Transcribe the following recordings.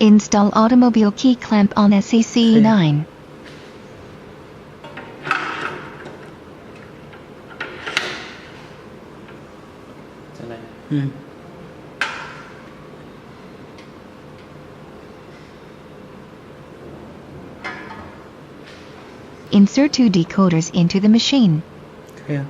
Install automobile key clamp on SEC9. Insert 2 decoders into the machine. Yeah.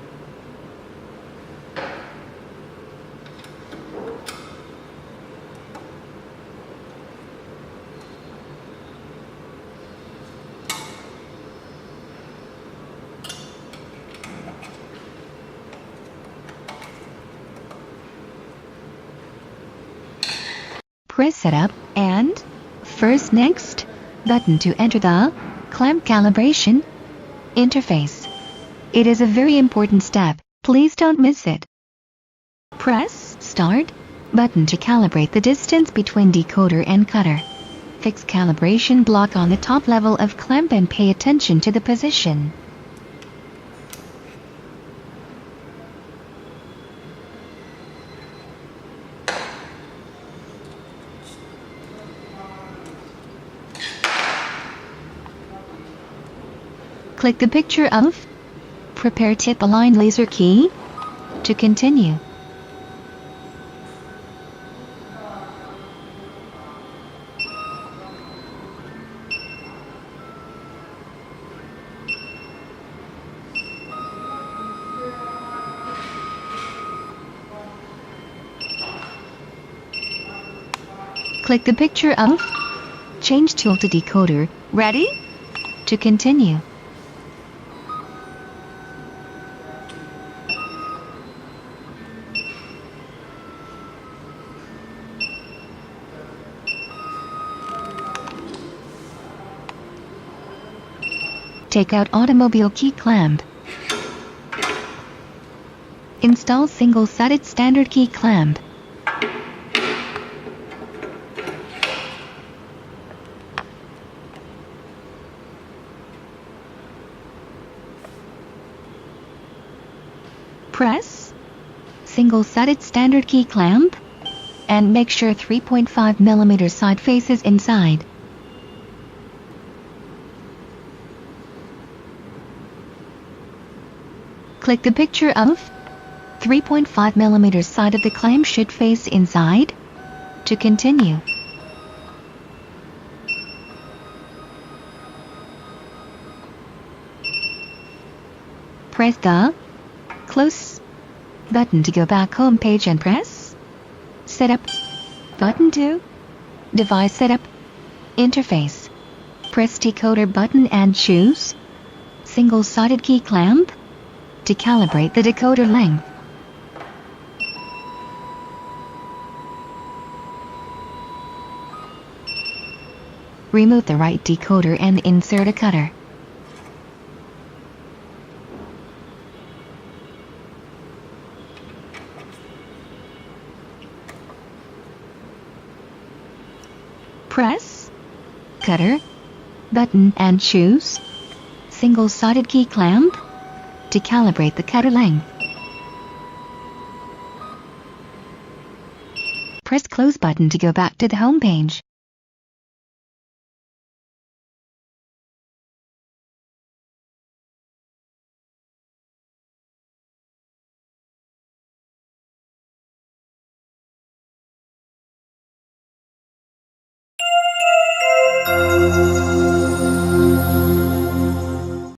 Press Setup and first Next button to enter the clamp calibration interface. It is a very important step, please don't miss it. Press Start button to calibrate the distance between decoder and cutter. Fix calibration block on the top level of clamp and pay attention to the position. Click the picture of Prepare Tip Align Laser key to continue. Click the picture of Change Tool to Decoder. Ready? To continue. Take out automobile key clamp. Install single-sided standard key clamp. Press single-sided standard key clamp and make sure 3.5 mm side faces inside. Click the picture of 3.5 mm side of the clamp should face inside to continue. Press the Close button to go back home page and press Setup button to Device Setup Interface. Press Decoder button and choose Single-sided key clamp to calibrate the decoder length. Remove the right decoder and insert a cutter. Press Cutter button and choose Single-sided key clamp to calibrate the cutter length. Press Close button to go back to the home page.